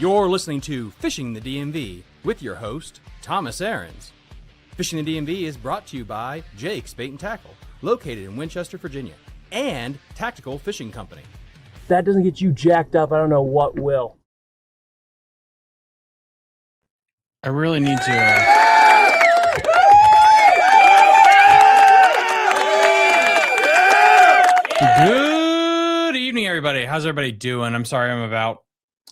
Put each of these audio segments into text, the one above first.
You're listening to Fishing the DMV with your host, Thomas Ahrens. Fishing the DMV is brought to you by Jake's Bait and Tackle, located in Winchester, Virginia, and Tactical Fishing Company. If that doesn't get you jacked up, I don't know what will. I really need to... Good evening, everybody. How's everybody doing? I'm sorry I'm about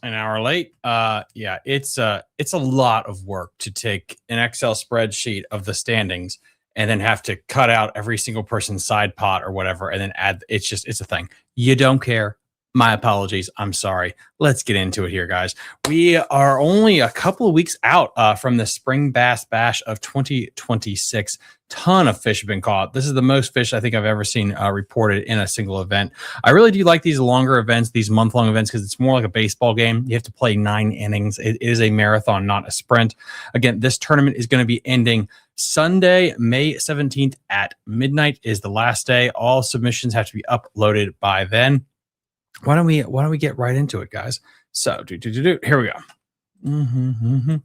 an hour late. Yeah, it's a lot of work to take an Excel spreadsheet of the standings and then have to cut out every single person's side pot or whatever and then add. It's a thing. You don't care. My apologies. I'm sorry. Let's get into it here, guys. We are only a couple of weeks out from the Spring Bass Bash of 2026. Ton of fish have been caught. This is the most fish I think I've ever seen reported in a single event. I really do like these longer events, these month-long events, because it's more like a baseball game. You have to play 9 innings. It is a marathon, not a sprint. Again, this tournament is going to be ending Sunday, May 17th at midnight is the last day. All submissions have to be uploaded by then. Why don't we get right into it, guys? So here we go.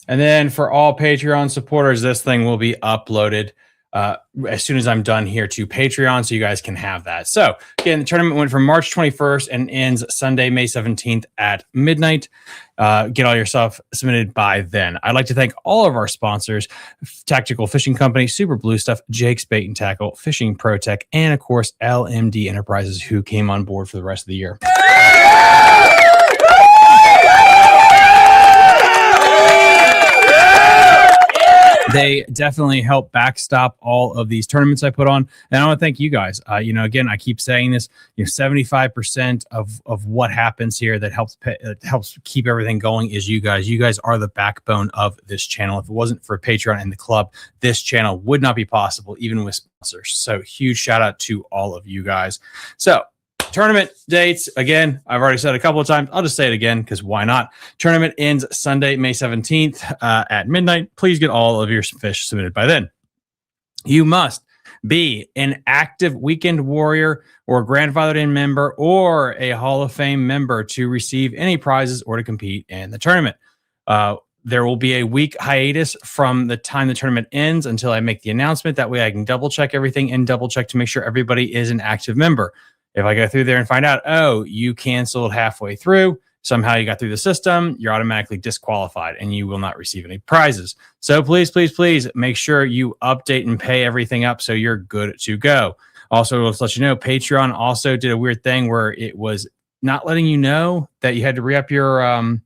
And then for all Patreon supporters, this thing will be uploaded as soon as I'm done here to Patreon, so you guys can have that. So again, the tournament went from March 21st and ends Sunday, May 17th at midnight. Get all your stuff submitted by then. I'd like to thank all of our sponsors: Tactical Fishing Company, Super Blue Stuff, Jake's Bait and Tackle, Fishing Pro Tech, and of course LMD Enterprises, who came on board for the rest of the year. They definitely help backstop all of these tournaments I put on. And I want to thank you guys. Again, I keep saying this, 75% of what happens here that helps keep everything going is you guys. You guys are the backbone of this channel. If it wasn't for Patreon and the club, this channel would not be possible, even with sponsors. So huge shout out to all of you guys. So tournament dates, again, I've already said a couple of times. I'll just say it again because why not? Tournament ends Sunday, May 17th at midnight. Please get all of your fish submitted by then. You must be an active weekend warrior or grandfathered in member or a Hall of Fame member to receive any prizes or to compete in the tournament. There will be a week hiatus from the time the tournament ends until I make the announcement. That way I can double check everything and double check to make sure everybody is an active member. If I go through there and find out, oh, you canceled halfway through, somehow you got through the system, you're automatically disqualified and you will not receive any prizes. So please, please, please make sure you update and pay everything up so you're good to go. Also, let's let you know, Patreon also did a weird thing where it was not letting you know that you had to re-up your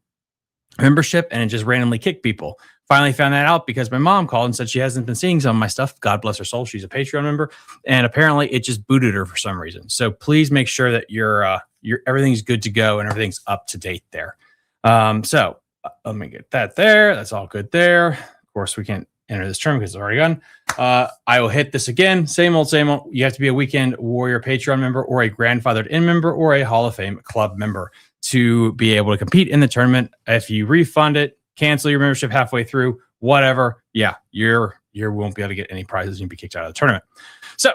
membership, and it just randomly kicked people. Finally found that out because my mom called and said she hasn't been seeing some of my stuff. God bless her soul. She's a Patreon member, and apparently it just booted her for some reason. So please make sure that your everything's good to go and everything's up to date there. So let me get that there. That's all good there. Of course, we can't enter this term because it's already gone. I will hit this again. Same old, same old. You have to be a Weekend Warrior Patreon member or a grandfathered in member or a Hall of Fame club member to be able to compete in the tournament. If you refund it, cancel your membership halfway through, whatever, yeah, you won't be able to get any prizes and you'll be kicked out of the tournament. So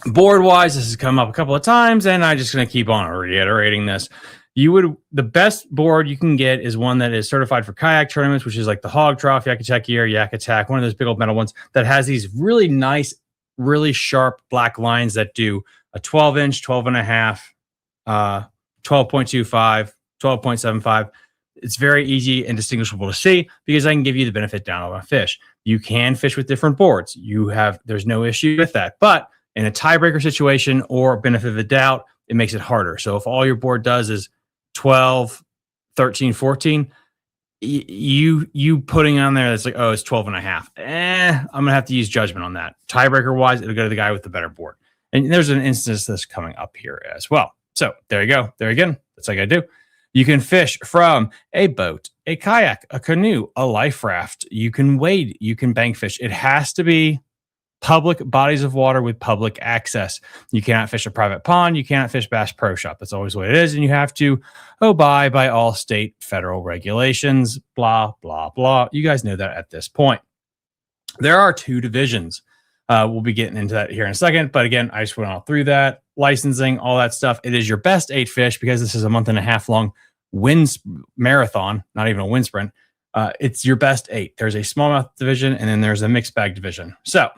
board wise, this has come up a couple of times and I'm just going to keep on reiterating this. The best board you can get is one that is certified for kayak tournaments, which is like the Hog Trough, Yak Attack Gear, Yak Attack, one of those big old metal ones that has these really nice, really sharp black lines that do a 12-inch, 12.5, 12.25, 12.75. It's very easy and distinguishable to see because I can give you the benefit down on a fish. You can fish with different boards. There's no issue with that. But in a tiebreaker situation or benefit of the doubt, it makes it harder. So if all your board does is 12, 13, 14, you putting on there that's like, oh, it's 12 and a half. I'm going to have to use judgment on that. Tiebreaker wise, it'll go to the guy with the better board. And there's an instance that's coming up here as well. So there you go. There again, that's like I do. You can fish from a boat, a kayak, a canoe, a life raft. You can wade, you can bank fish. It has to be public bodies of water with public access. You cannot fish a private pond. You cannot fish Bass Pro Shop. That's always what it is. And you have to abide by all state, federal regulations, blah, blah, blah. You guys know that at this point. There are 2 divisions. We'll be getting into that here in a second. But again, I just went all through that. Licensing, all that stuff. It is your best 8 fish because this is a month and a half long marathon, not even a wind sprint. It's your best 8. There's a smallmouth division, and then there's a mixed bag division. So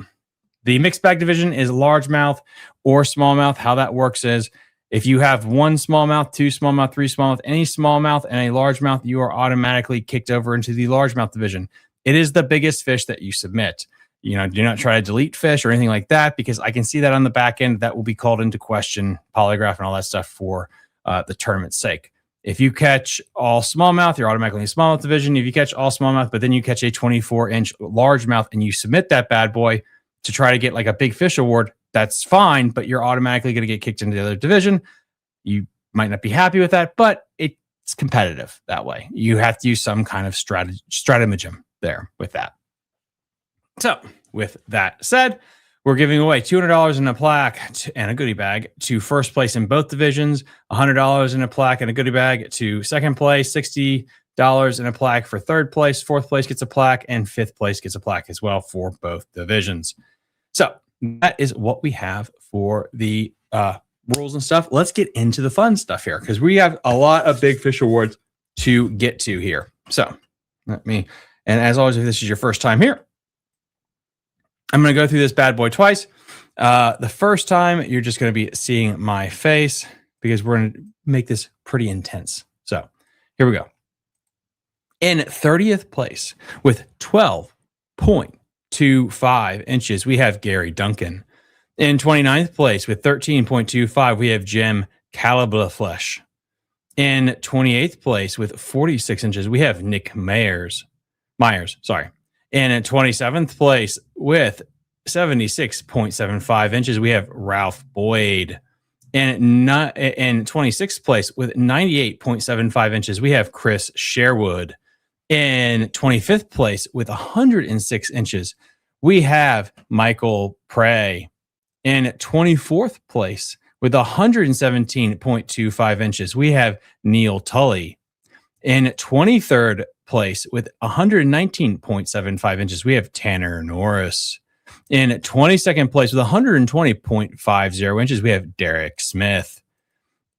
the mixed bag division is largemouth or smallmouth. How that works is if you have 1 smallmouth, 2 smallmouth, 3 smallmouth, any smallmouth and a largemouth, you are automatically kicked over into the largemouth division. It is the biggest fish that you submit. Do not try to delete fish or anything like that, because I can see that on the back end. That will be called into question, polygraph, and all that stuff for the tournament's sake. If you catch all smallmouth, you're automatically in the smallmouth division. If you catch all smallmouth, but then you catch a 24-inch largemouth and you submit that bad boy to try to get like a big fish award, that's fine, but you're automatically going to get kicked into the other division. You might not be happy with that, but it's competitive that way. You have to use some kind of stratagem there with that. So with that said, we're giving away $200 in a plaque and a goodie bag to first place in both divisions, $100 in a plaque and a goodie bag to second place, $60 in a plaque for third place, fourth place gets a plaque, and fifth place gets a plaque as well for both divisions. So that is what we have for the rules and stuff. Let's get into the fun stuff here, because we have a lot of big fish awards to get to here. So and as always, if this is your first time here, I'm going to go through this bad boy twice. The first time, you're just going to be seeing my face because we're going to make this pretty intense. So here we go. In 30th place with 12.25 inches, we have Gary Duncan. In 29th place with 13.25, we have Jim Calablaflesh. In 28th place with 46 inches, we have Nick Myers. And in 27th place with 76.75 inches, we have Ralph Boyd. And in 26th place with 98.75 inches, we have Chris Sherwood. In 25th place with 106 inches, we have Michael Prey. In 24th place with 117.25 inches, we have Neil Tully. In 23rd place with 119.75 inches, we have Tanner Norris. In 22nd place with 120.50 inches, we have Derek Smith.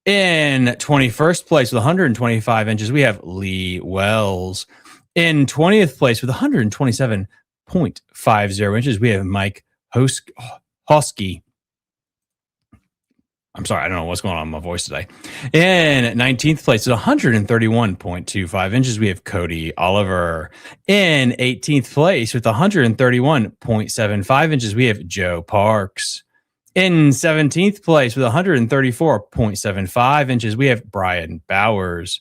In 21st place with 125 inches, we have Lee Wells. In 20th place with 127.50 inches, we have Mike Hosky. I'm sorry, I don't know what's going on with my voice today. In 19th place with 131.25 inches, we have Cody Oliver. In 18th place with 131.75 inches, we have Joe Parks. In 17th place with 134.75 inches, we have Brian Bowers.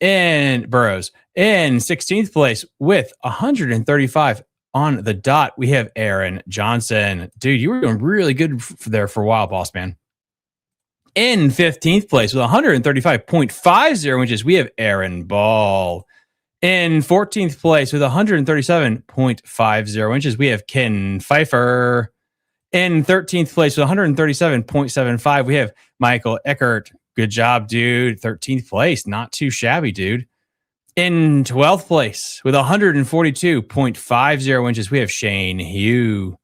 In Burrows. In 16th place with 135 on the dot, we have Aaron Johnson. Dude, you were doing really good there for a while, boss man. In 15th place with 135.50 inches, we have Aaron Ball. In 14th place with 137.50 inches, we have Ken Pfeiffer. In 13th place with 137.75, we have Michael Eckert. Good job, dude. 13th place. Not too shabby, dude. In 12th place with 142.50 inches, we have Shane Hugh.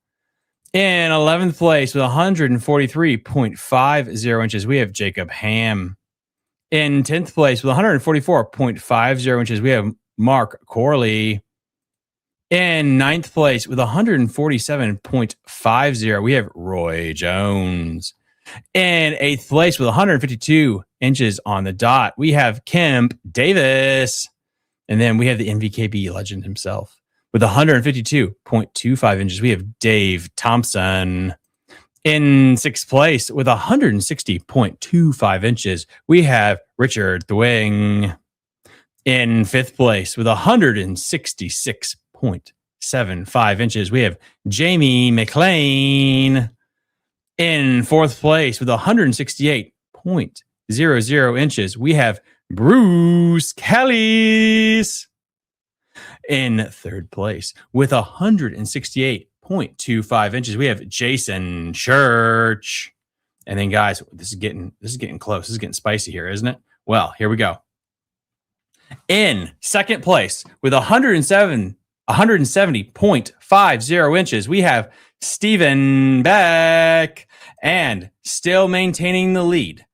In 11th place with 143.50 inches, we have Jacob Ham. In 10th place with 144.50 inches, we have Mark Corley. In 9th place with 147.50, we have Roy Jones. In 8th place with 152 inches on the dot, we have Kemp Davis. And then we have the MVKB legend himself. With 152.25 inches, we have Dave Thompson. In 6th place with 160.25 inches, we have Richard Thwing. In 5th place with 166.75 inches, we have Jamie McLean. In 4th place with 168.00 inches, we have Bruce Callis. In 3rd place with 168.25 inches, we have Jason Church. And then, guys, this is getting close. This is getting spicy here, isn't it? Well, here we go. In 2nd place with 170.50 inches, we have Stephen Beck. And still maintaining the lead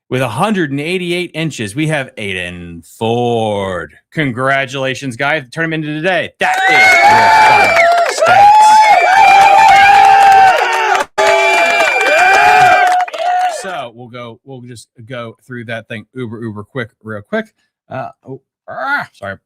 with 188 inches, we have Aiden Ford. Congratulations, guys. The tournament ended today. That is your final stats. So we'll just go through that thing uber quick, real quick. Sorry.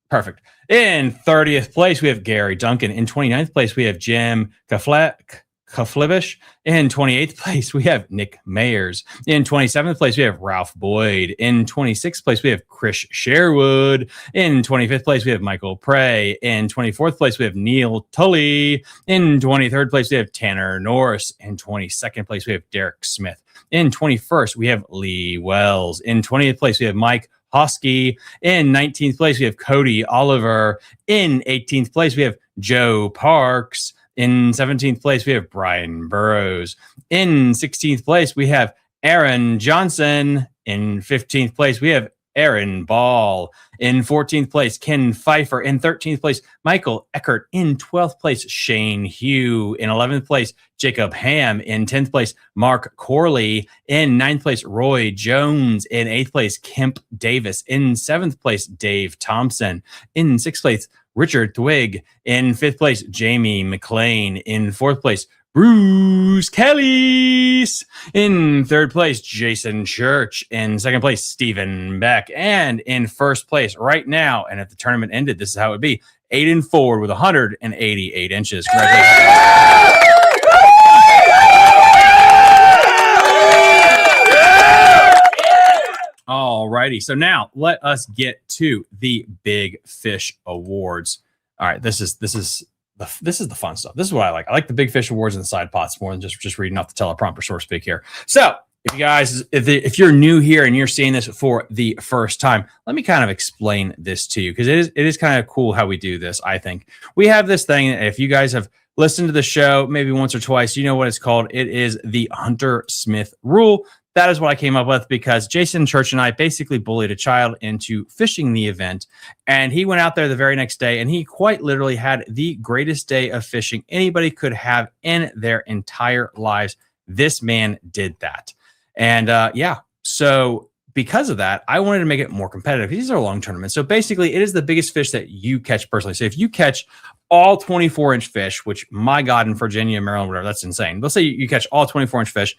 Perfect. In 30th place, we have Gary Duncan. In 29th place, we have Jim Kaflibish. In 28th place, we have Nick Mayers. In 27th place, we have Ralph Boyd. In 26th place, we have Chris Sherwood. In 25th place, we have Michael Prey. In 24th place, we have Neil Tully. In 23rd place, we have Tanner Norris. In 22nd place, we have Derek Smith. In 21st, we have Lee Wells. In 20th place, we have Mike Hosky. In 19th place, we have Cody Oliver. In 18th place, we have Joe Parks. In 17th place, we have Brian Burrows. In 16th place, we have Aaron Johnson. In 15th place, we have Aaron Ball. In 14th place, Ken Pfeiffer. In 13th place, Michael Eckert. In 12th place, Shane Hugh. In 11th place, Jacob Ham. In 10th place, Mark Corley. In 9th place, Roy Jones. In 8th place, Kemp Davis. In 7th place, Dave Thompson. In 6th place, Richard Twig. In 5th place, Jamie McLean. In 4th place, Bruce Kellys. In 3rd place, Jason Church. In 2nd place, Stephen Beck. And in 1st place right now, and if the tournament ended, this is how it would be, Aiden Ford with 188 inches. Congratulations. All righty. So now let us get to the Big Fish Awards. All right. This is the fun stuff. This is what I like. I like the Big Fish Awards and the side pots more than just reading off the teleprompter, so to speak here. So if you guys, if you're new here and you're seeing this for the first time, let me kind of explain this to you, because it is kind of cool how we do this. I think we have this thing. If you guys have listened to the show maybe once or twice, you know what it's called. It is the Hunter Smith rule. That is what I came up with because Jason Church and I basically bullied a child into fishing the event. And he went out there the very next day and he quite literally had the greatest day of fishing anybody could have in their entire lives. This man did that. And so because of that, I wanted to make it more competitive. These are long tournaments. So basically, it is the biggest fish that you catch personally. So if you catch all 24-inch fish, which my God, in Virginia, Maryland, whatever, that's insane. Let's say you catch all 24-inch fish.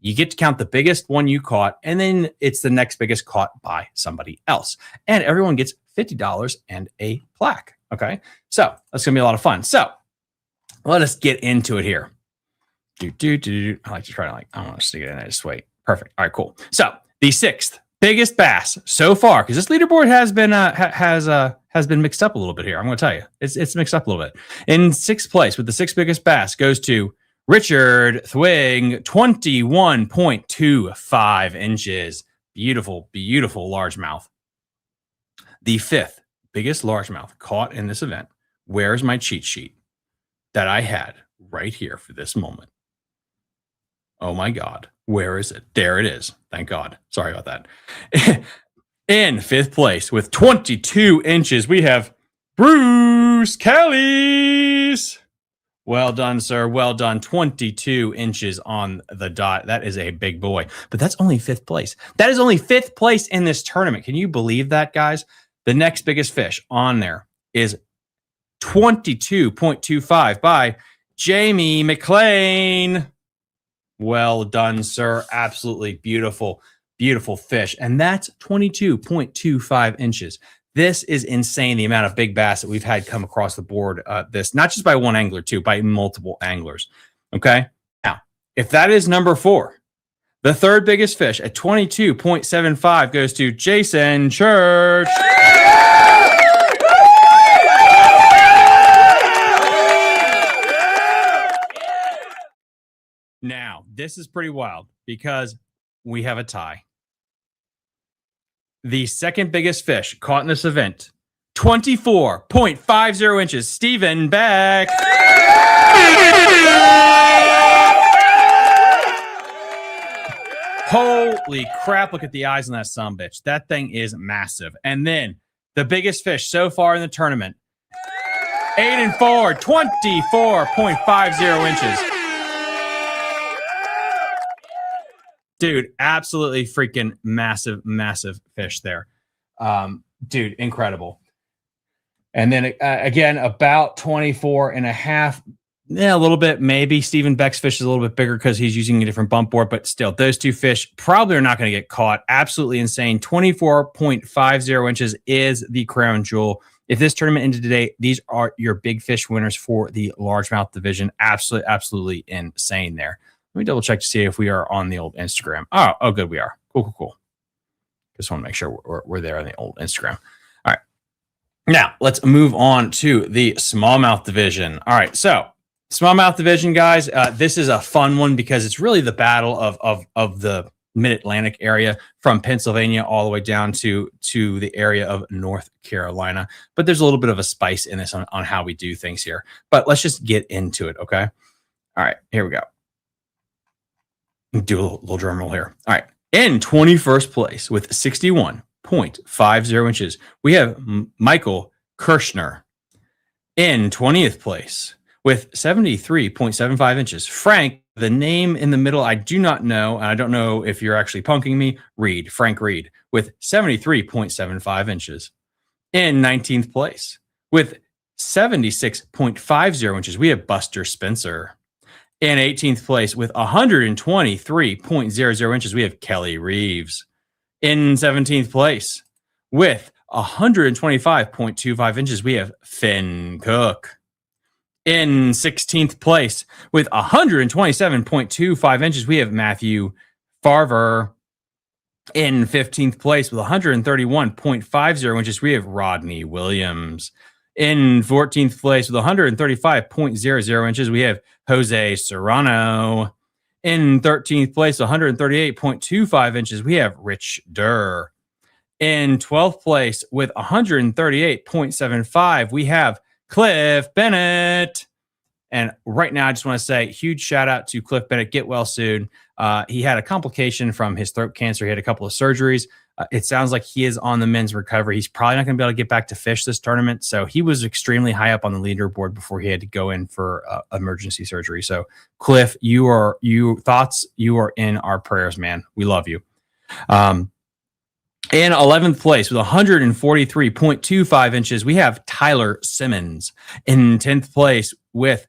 You get to count the biggest one you caught, and then it's the next biggest caught by somebody else. And everyone gets $50 and a plaque. Okay, so that's going to be a lot of fun. So let us get into it here. I like to try to I want to stick it in. I just wait. Perfect. All right, cool. So the 6th biggest bass so far, because this leaderboard has been mixed up a little bit here. I'm going to tell you, it's mixed up a little bit. In 6th place with the 6th biggest bass goes to Richard Thwing, 21.25 inches. Beautiful, beautiful largemouth. The 5th biggest largemouth caught in this event. Where's my cheat sheet that I had right here for this moment? Oh my God. Where is it? There it is. Thank God. Sorry about that. In 5th place with 22 inches, we have Bruce Kellys. Well done, sir. Well done. 22 inches on the dot. That is a big boy. But that's only 5th place. That is only 5th place in this tournament. Can you believe that, guys? The next biggest fish on there is 22.25 by Jamie McLean. Well done, sir. Absolutely beautiful, beautiful fish. And that's 22.25 inches. This is insane, the amount of big bass that we've had come across the board. This, not just by one angler, too, by multiple anglers. Okay? Now, if that is number 4, the 3rd biggest fish at 22.75 goes to Jason Church. Now, this is pretty wild because we have a tie. The 2nd biggest fish caught in this event, 24.50 inches, Stephen Beck. Holy crap, look at the eyes on that sumbitch. That thing is massive. And then the biggest fish so far in the tournament, Aiden Ford, 24.50 inches. Dude, absolutely freaking massive fish there. Dude, incredible. And then again, about 24 and a half. Yeah, a little bit. Maybe Stephen Beck's fish is a little bit bigger because he's using a different bump board, but still, those two fish probably are not going to get caught. Absolutely insane. 24.50 inches is the crown jewel. If this tournament ended today, these are your big fish winners for the largemouth division. Absolutely insane there. Let me double check to see if we are on the old Instagram. Oh, good, we are. Cool. Just want to make sure we're there on the old Instagram. All right. Now, let's move on to the smallmouth division. All right, so smallmouth division, guys, this is a fun one because it's really the battle of the mid-Atlantic area from Pennsylvania all the way down to the area of North Carolina. But there's a little bit of a spice in this on how we do things here. But let's just get into it, okay? All right, here we go. Do a little drum roll here. All right, in 21st place with 61.50 inches, we have Michael Kirschner. In 20th place with 73.75 inches, Frank, the name in the middle I do not know, and I don't know if you're actually punking me, Frank Reed, with 73.75 inches. In 19th place with 76.50 inches, we have Buster Spencer. In 18th place with 123.00 inches, we have Kelly Reeves. In 17th place with 125.25 inches, we have Finn Cook. In 16th place with 127.25 inches, we have Matthew Farver. In 15th place with 131.50 inches, we have Rodney Williams. In 14th place with 135.00 inches, we have Jose Serrano. In 13th place, 138.25 inches, we have Rich Durr. In 12th place with 138.75, we have Cliff Bennett. And right now, I just want to say huge shout out to Cliff Bennett. Get well soon. He had a complication from his throat cancer. He had a couple of surgeries. It sounds like he is on the men's recovery. He's probably not going to be able to get back to fish this tournament. So he was extremely high up on the leaderboard before he had to go in for emergency surgery. So Cliff, you are in our prayers, man. We love you. In 11th place with 143.25 inches, we have Tyler Simmons. In 10th place with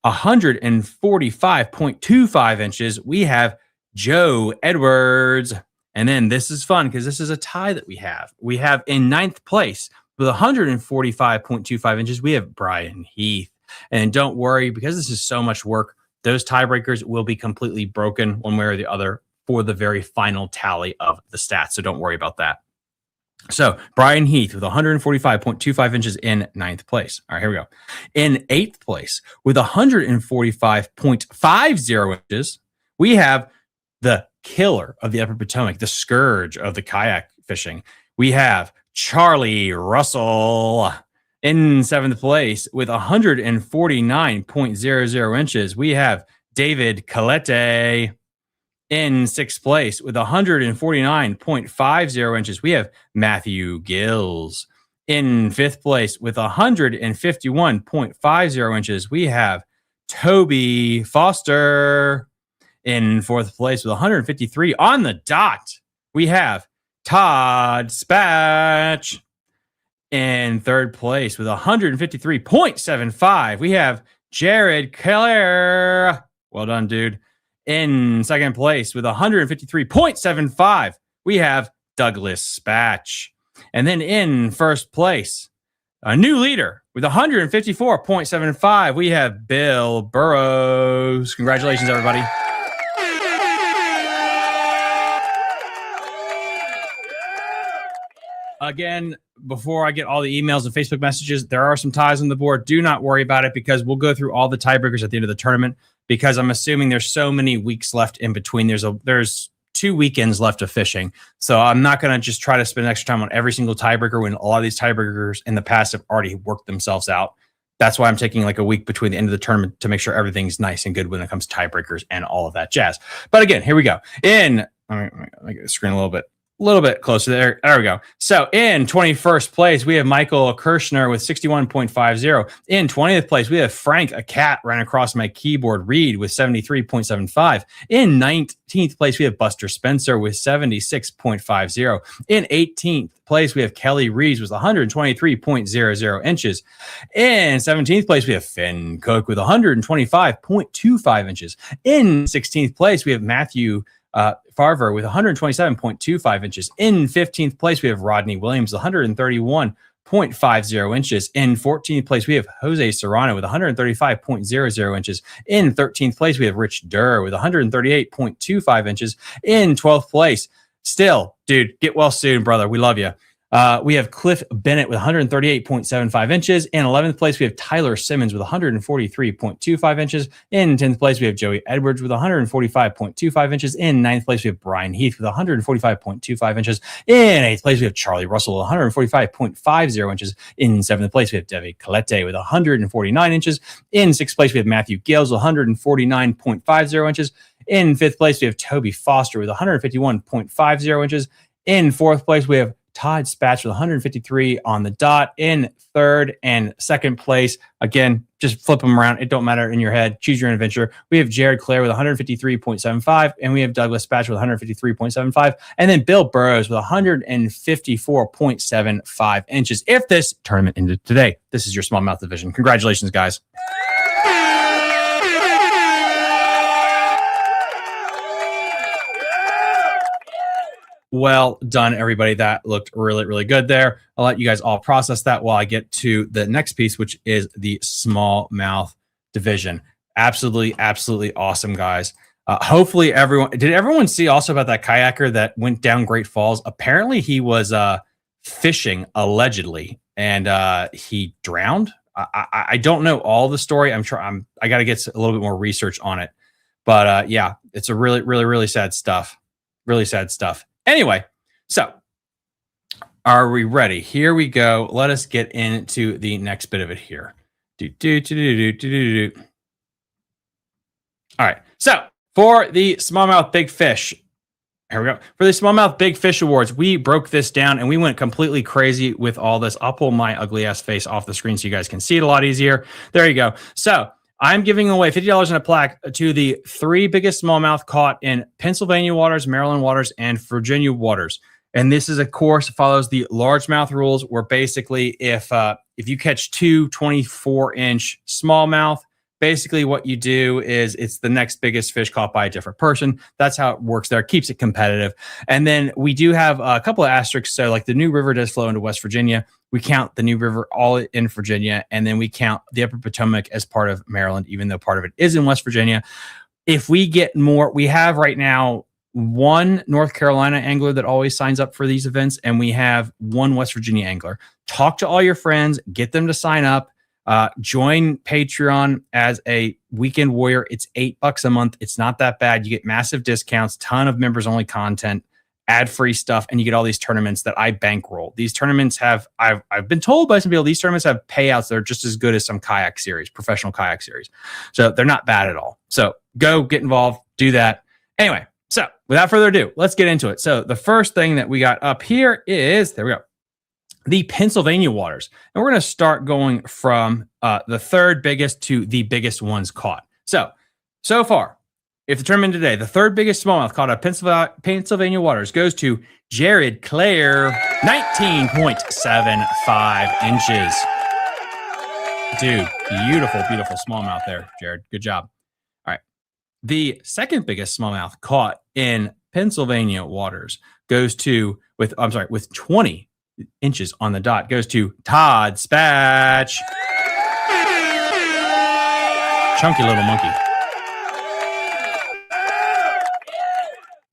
145.25 inches, we have Joe Edwards. And then this is fun because this is a tie that we have. We have in 9th place with 145.25 inches, we have Brian Heath. And don't worry, because this is so much work, those tiebreakers will be completely broken one way or the other for the very final tally of the stats. So don't worry about that. So Brian Heath with 145.25 inches in 9th place. All right, here we go. In 8th place with 145.50 inches, we have the killer of the Upper Potomac, the scourge of the kayak fishing. We have Charlie Russell. In 7th place with 149.00 inches, we have David Colette. In 6th place with 149.50 inches, we have Matthew Gills. In 5th place with 151.50 inches, we have Toby Foster. In 4th place with 153 on the dot, we have Todd Spatch. In 3rd place with 153.75, we have Jared Keller. Well done, dude. In 2nd place with 153.75, we have Douglas Spatch. And then in 1st place, a new leader with 154.75, we have Bill Burrows. Congratulations, everybody. Again, before I get all the emails and Facebook messages, there are some ties on the board. Do not worry about it because we'll go through all the tiebreakers at the end of the tournament because I'm assuming there's so many weeks left in between. There's 2 weekends left of fishing. So I'm not going to just try to spend extra time on every single tiebreaker when a lot of these tiebreakers in the past have already worked themselves out. That's why I'm taking like a week between the end of the tournament to make sure everything's nice and good when it comes to tiebreakers and all of that jazz. But again, here we go. Let me get the screen a little bit a little bit closer there. There we go. So in 21st place, we have Michael Kirshner with 61.50. In 20th place, we have Frank, a cat ran across my keyboard, Reed with 73.75. In 19th place, we have Buster Spencer with 76.50. In 18th place, we have Kelly Reeves with 123.00 inches. In 17th place, we have Finn Cook with 125.25 inches. In 16th place, we have Matthew Farver with 127.25 inches. In 15th place, we have Rodney Williams, 131.50 inches. In 14th place, we have Jose Serrano with 135.00 inches. In 13th place, we have Rich Durr with 138.25 inches. In 12th place, still, dude, get well soon, brother. We love you. We have Cliff Bennett with 138.75 inches. In 11th place, we have Tyler Simmons with 143.25 inches. In 10th place, we have Joey Edwards with 145.25 inches. In 9th place, we have Brian Heath with 145.25 inches. In 8th place, we have Charlie Russell with 145.50 inches. In 7th place, we have Devi Colette with 149 inches. In 6th place, we have Matthew Gales with 149.50 inches. In 5th place, we have Toby Foster with 151.50 inches. In 4th place, we have Todd Spatch with 153 on the dot. In 3rd and 2nd place, again, just flip them around. It don't matter in your head. Choose your own adventure. We have Jared Clare with 153.75, and we have Douglas Spatch with 153.75, and then Bill Burrows with 154.75 inches. If this tournament ended today, this is your smallmouth division. Congratulations, guys. Well done, everybody. That looked really, really good there. I'll let you guys all process that while I get to the next piece, which is the smallmouth division. Absolutely, absolutely awesome, guys. Hopefully did everyone see also about that kayaker that went down Great Falls? Apparently he was fishing allegedly and he drowned. I don't know all the story. I got to get a little bit more research on it, but yeah, it's a really, really, really sad stuff. Really sad stuff. Anyway, so are we ready? Here we go. Let us get into the next bit of it here. All right. So for the Smallmouth Big Fish, here we go. For the Smallmouth Big Fish Awards, we broke this down and we went completely crazy with all this. I'll pull my ugly ass face off the screen so you guys can see it a lot easier. There you go. So I'm giving away $50 in a plaque to the 3 biggest smallmouth caught in Pennsylvania waters, Maryland waters, and Virginia waters. And this is, of course, follows the largemouth rules, where basically if you catch 2 24-inch smallmouth, basically what you do is it's the next biggest fish caught by a different person. That's how it works there. It keeps it competitive. And then we do have a couple of asterisks. So like the New River does flow into West Virginia. We count the New River all in Virginia, and then we count the Upper Potomac as part of Maryland, even though part of it is in West Virginia. If we get more, we have right now 1 North Carolina angler that always signs up for these events, and we have 1 West Virginia angler. Talk to all your friends, get them to sign up. Join Patreon as a weekend warrior. It's $8 a month. It's not that bad. You get massive discounts, ton of members only content, ad-free stuff, and you get all these tournaments that I bankroll. These tournaments have, I've been told by some people, these tournaments have payouts that are just as good as some kayak series, professional kayak series. So they're not bad at all. So go get involved, do that. Anyway, so without further ado, let's get into it. So the first thing that we got up here is, there we go, the Pennsylvania waters. And we're going to start going from the 3rd biggest to the biggest ones caught. So far, if the tournament today, the 3rd biggest smallmouth caught at Pennsylvania waters goes to Jared Clare, 19.75 inches. Dude, beautiful, beautiful smallmouth there, Jared. Good job. All right. The 2nd biggest smallmouth caught in Pennsylvania waters goes to, with 20 inches on the dot, goes to Todd Spatch. Chunky little monkey.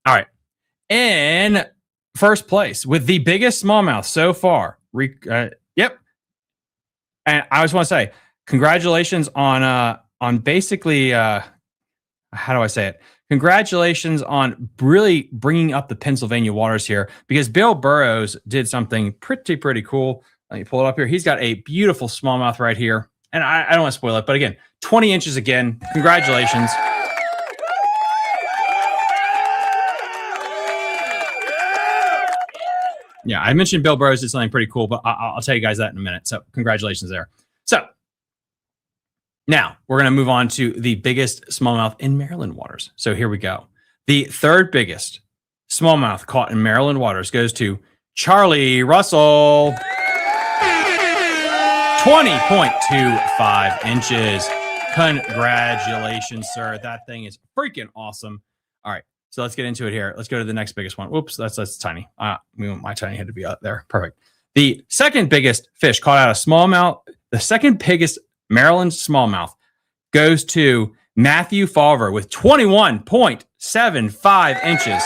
All right. In first place with the biggest smallmouth so far. Yep. And I just want to say congratulations on basically, how do I say it? Congratulations on really bringing up the Pennsylvania waters here, because Bill Burrows did something pretty cool. Let me pull it up here. He's got a beautiful smallmouth right here. And I don't want to spoil it, but again, 20 inches again. Congratulations. Yeah, I mentioned Bill Burrows did something pretty cool, but I'll tell you guys that in a minute. So congratulations there. So now we're going to move on to the biggest smallmouth in Maryland waters. So here we go. The third biggest smallmouth caught in Maryland waters goes to Charlie Russell. 20.25 inches. Congratulations, sir. That thing is freaking awesome. All right. So let's get into it here. Let's go to the next biggest one. Whoops, that's tiny. We want my tiny head to be out there. Perfect. The second biggest fish caught out of smallmouth, the second biggest Maryland smallmouth goes to Matthew Falver with 21.75 inches.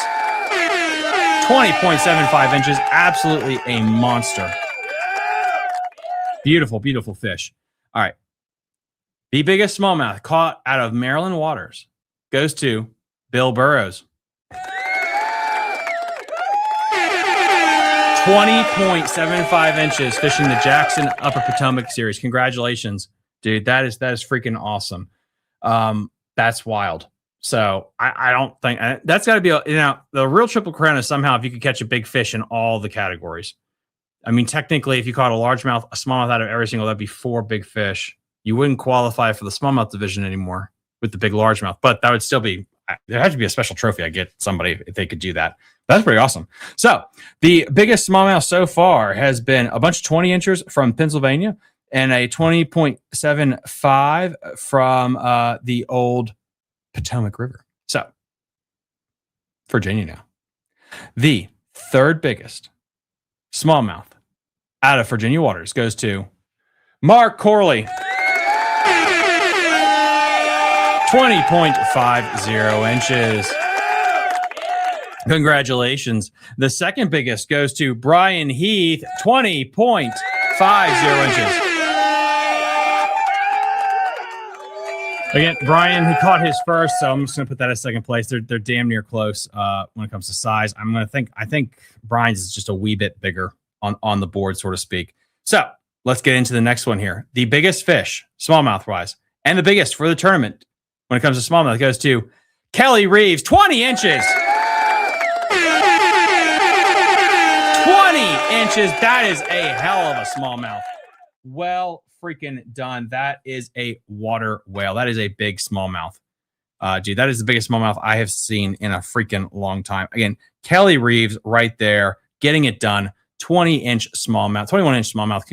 20.75 inches. Absolutely a monster. Beautiful, beautiful fish. All right. The biggest smallmouth caught out of Maryland waters goes to Bill Burrows. 20.75 inches fishing the Jackson Upper Potomac series. Congratulations, dude. That is freaking awesome. That's wild. So I don't think that's got to be, the real Triple Crown is somehow if you could catch a big fish in all the categories. I mean, technically, if you caught a largemouth, a smallmouth out of every single, that'd be 4 big fish. You wouldn't qualify for the Smallmouth Division anymore with the big largemouth, but that would still be, there has to be a special trophy. I get somebody if they could do that. That's pretty awesome. So the biggest smallmouth so far has been a bunch of 20 inchers from Pennsylvania and a 20.75 from the old Potomac River. So Virginia now. The third biggest smallmouth out of Virginia waters goes to Mark Corley. 20.50 inches. Congratulations. The second biggest goes to Brian Heath, 20.50 inches. Again, Brian, he caught his first, so I'm just going to put that as second place. They're damn near close when it comes to size. I think Brian's is just a wee bit bigger on the board, so to speak. So let's get into the next one here. The biggest fish, smallmouth-wise, and the biggest for the tournament when it comes to smallmouth goes to Kelly Reeves, 20 inches. 20 inches. That is a hell of a smallmouth. Well freaking done. That is a water whale. That is a big smallmouth. Dude, that is the biggest smallmouth I have seen in a freaking long time. Again, Kelly Reeves right there, getting it done. 20-inch smallmouth, 21-inch smallmouth.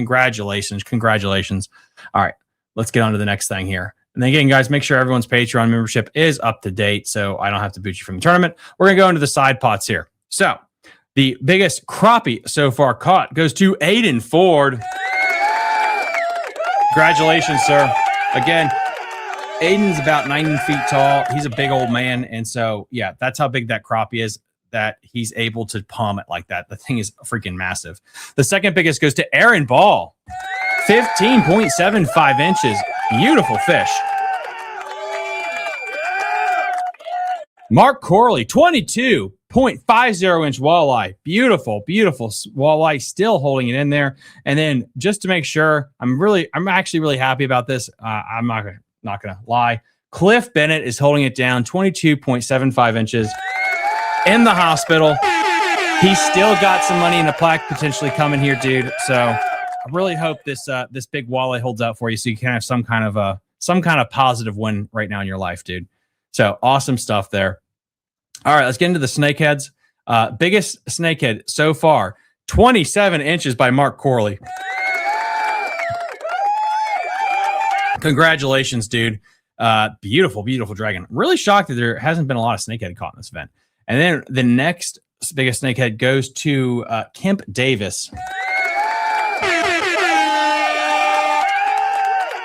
Congratulations. All right, let's get on to the next thing here. And then again, guys, make sure everyone's Patreon membership is up to date so I don't have to boot you from the tournament. We're going to go into the side pots here. So the biggest crappie so far caught goes to Aiden Ford. Congratulations, sir. Again, Aiden's about 90 feet tall. He's a big old man. And so, yeah, that's how big that crappie is, that he's able to palm it like that. The thing is freaking massive. The second biggest goes to Aaron Ball. 15.75 inches. Beautiful fish. Mark Corley, 22.50 inch walleye. Beautiful walleye, still holding it in there. And then just to make sure, I'm actually really happy about this. I'm not gonna lie. Cliff Bennett is holding it down, 22.75 inches in the hospital. He's still got some money in a plaque potentially coming here, dude. So I really hope this big walleye holds out for you, so you can have some kind of positive win right now in your life, dude. So awesome stuff there. All right, let's get into the snakeheads. Biggest snakehead so far, 27 inches by Mark Corley. Congratulations, dude. Beautiful dragon. Really shocked that there hasn't been a lot of snakehead caught in this event. And then the next biggest snakehead goes to Kemp Davis.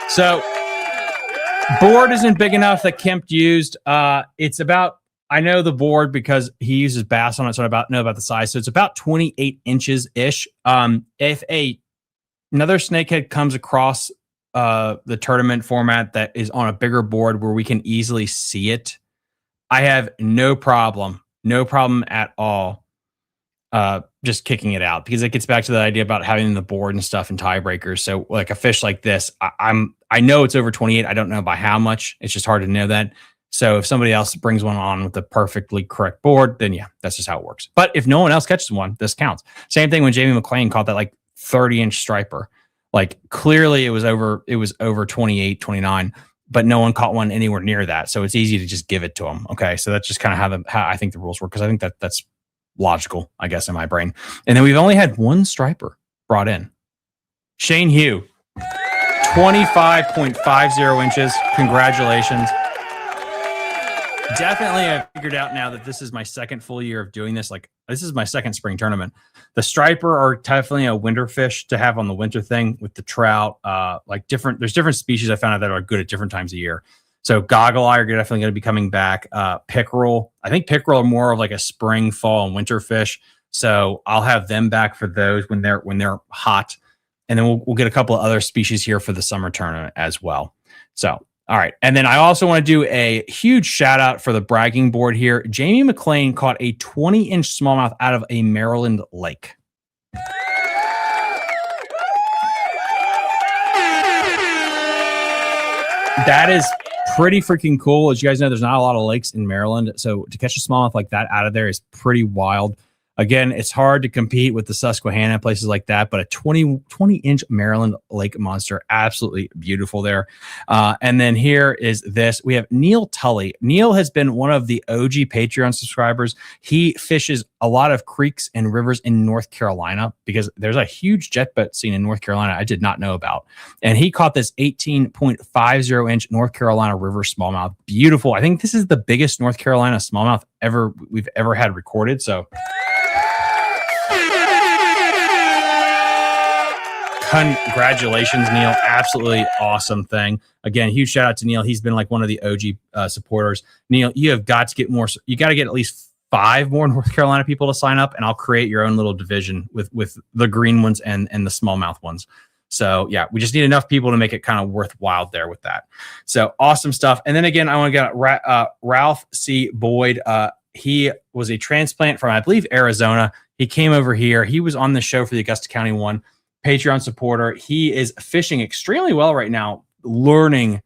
So board isn't big enough that Kemp used. It's about, I know the board because he uses bass on it, so I know about the size. So it's about 28 inches ish. If another snakehead comes across the tournament format that is on a bigger board where we can easily see it, I have no problem at all just kicking it out, because it gets back to the idea about having the board and stuff and tiebreakers. So like a fish like this, I know it's over 28. I don't know by how much. It's just hard to know that. So if somebody else brings one on with the perfectly correct board, then yeah, that's just how it works. But if no one else catches one, this counts. Same thing when Jamie McLean caught that like 30-inch striper. Like clearly it was over 28, 29, but no one caught one anywhere near that. So it's easy to just give it to them. Okay. So that's just kind of how I think the rules work. Cause I think that's logical, I guess, in my brain. And then we've only had one striper brought in. Shane Hugh, 25.50 inches. Congratulations. Definitely, I've figured out now that this is my second full year of doing this. Like, this is my second spring tournament. The striper are definitely a winter fish to have on the winter thing with the trout. There's different species I found out that are good at different times of year. So goggle eye are definitely going to be coming back. Pickerel, I think pickerel are more of like a spring, fall, and winter fish. So I'll have them back for those when they're hot, and then we'll get a couple of other species here for the summer tournament as well. So. All right. And then I also want to do a huge shout out for the bragging board here. Jamie McLean caught a 20-inch smallmouth out of a Maryland lake. That is pretty freaking cool. As you guys know, there's not a lot of lakes in Maryland. So to catch a smallmouth like that out of there is pretty wild. Again, it's hard to compete with the Susquehanna, places like that, but a 20-inch Maryland lake monster, absolutely beautiful there. And then here is this. We have Neil Tully. Neil has been one of the OG Patreon subscribers. He fishes a lot of creeks and rivers in North Carolina because there's a huge jet boat scene in North Carolina I did not know about. And he caught this 18.50-inch North Carolina river smallmouth. Beautiful. I think this is the biggest North Carolina smallmouth we've ever had recorded. So congratulations, Neil. Absolutely awesome thing. Again, huge shout out to Neil. He's been like one of the OG supporters. Neil, you have got to get more. You got to get at least 5 more North Carolina people to sign up, and I'll create your own little division with the green ones and the smallmouth ones. So yeah, we just need enough people to make it kind of worthwhile there with that. So awesome stuff. And then again, I want to get Ralph C. Boyd. He was a transplant from, I believe, Arizona. He came over here. He was on the show for the Augusta County one. Patreon supporter. He is fishing extremely well right now, learning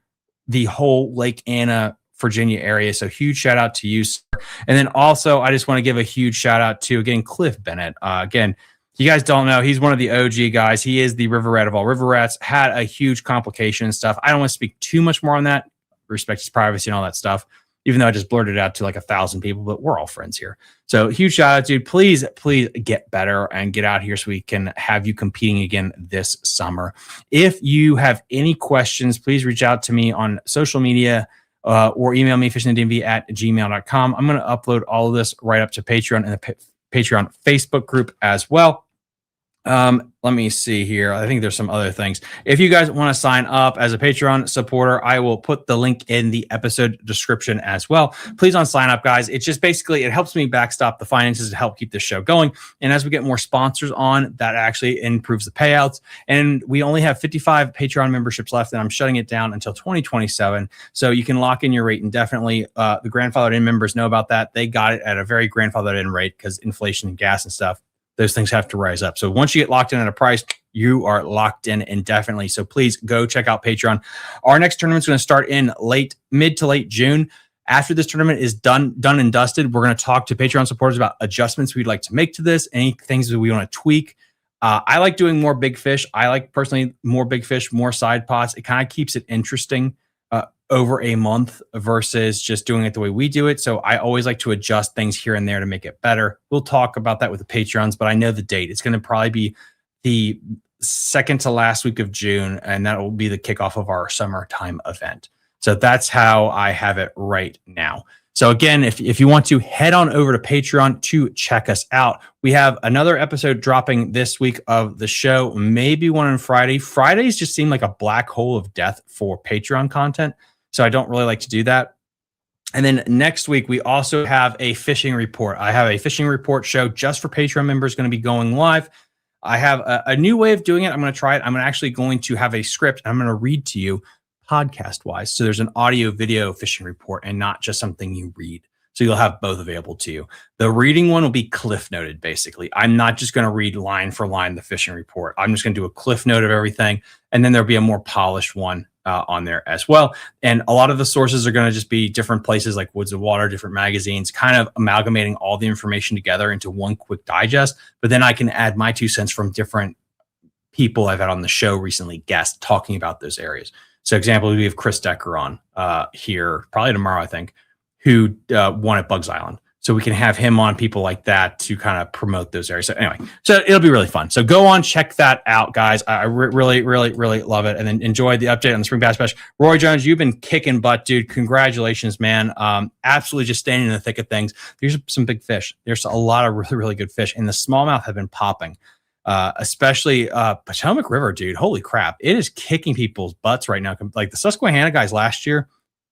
the whole Lake Anna, Virginia area. So huge shout out to you, sir. And then also, I just want to give a huge shout out to, again, Cliff Bennett. Again, you guys don't know, he's one of the OG guys. He is the river rat of all river rats, had a huge complication and stuff. I don't want to speak too much more on that, respect his privacy and all that stuff, even though I just blurted it out to like 1,000 people, but we're all friends here. So huge shout out, dude. Please get better and get out here so we can have you competing again this summer. If you have any questions, please reach out to me on social media or email me, fishingthedmv@gmail.com. I'm going to upload all of this right up to Patreon and the Patreon Facebook group as well. Let me see here. I think there's some other things. If you guys want to sign up as a Patreon supporter, I will put the link in the episode description as well. Please on sign up, guys. It's just basically, it helps me backstop the finances to help keep this show going. And as we get more sponsors on, that actually improves the payouts. And we only have 55 Patreon memberships left, and I'm shutting it down until 2027. So you can lock in your rate indefinitely. The grandfathered in members know about that. They got it at a very grandfathered in rate because inflation and gas and stuff. Those things have to rise up. So once you get locked in at a price, you are locked in indefinitely. So please go check out Patreon. Our next tournament is going to start in mid to late June. After this tournament is done and dusted, we're going to talk to Patreon supporters about adjustments we'd like to make to this, any things that we want to tweak. I like doing more big fish. I like personally more big fish, more side pots. It kind of keeps it interesting over a month versus just doing it the way we do it. So I always like to adjust things here and there to make it better. We'll talk about that with the Patreons, but I know the date. It's going to probably be the second to last week of June, and that will be the kickoff of our summertime event. So that's how I have it right now. So again, if you want to head on over to Patreon to check us out, we have another episode dropping this week of the show, maybe one on Friday. Fridays just seem like a black hole of death for Patreon content. So I don't really like to do that. And then next week, we also have a fishing report. I have a fishing report show just for Patreon members going to be going live. I have a new way of doing it. I'm going to try it. I'm actually going to have a script. I'm going to read to you podcast wise. So there's an audio video fishing report and not just something you read. So you'll have both available to you. The reading one will be cliff noted, basically. I'm not just going to read line for line the fishing report. I'm just going to do a cliff note of everything. And then there'll be a more polished one on there as well. And a lot of the sources are going to just be different places like Woods of Water, different magazines, kind of amalgamating all the information together into one quick digest. But then I can add my 2 cents from different people I've had on the show recently, guests talking about those areas. So example, we have Chris Decker on here probably tomorrow, I think, who won at Bugs Island. So we can have him on, people like that, to kind of promote those areas. So anyway, so it'll be really fun. So go on, check that out, guys. I really love it. And then enjoy the update on the Spring Bass Bash. Roy Jones, you've been kicking butt, dude. Congratulations, man. Absolutely just standing in the thick of things. There's some big fish. There's a lot of really good fish. And the smallmouth have been popping, especially Potomac River, dude. Holy crap. It is kicking people's butts right now. Like the Susquehanna guys last year,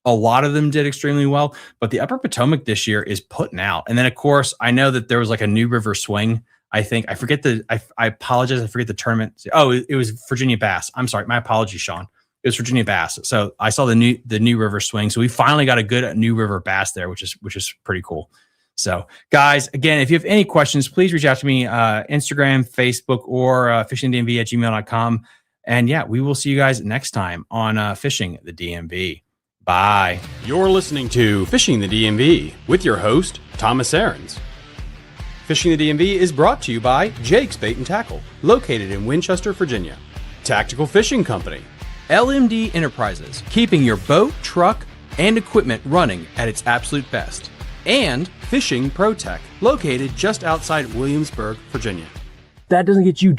a lot of them did extremely well, but the Upper Potomac this year is putting out. And then, of course, I know that there was like a New River swing. I think I forget I apologize. I forget the tournament. Oh, it was Virginia Bass. I'm sorry. My apologies, Sean. It was Virginia Bass. So I saw the New River swing. So we finally got a good New River bass there, which is pretty cool. So guys, again, if you have any questions, please reach out to me, Instagram, Facebook, or fishingdmv@gmail.com. And yeah, we will see you guys next time on Fishing the DMV. Bye. You're listening to Fishing the DMV with your host, Thomas Ahrens. Fishing the DMV is brought to you by Jake's Bait and Tackle, located in Winchester, Virginia. Tactical Fishing Company, LMD Enterprises, keeping your boat, truck, and equipment running at its absolute best. And Fishing Pro Tech, located just outside Williamsburg, Virginia. That doesn't get you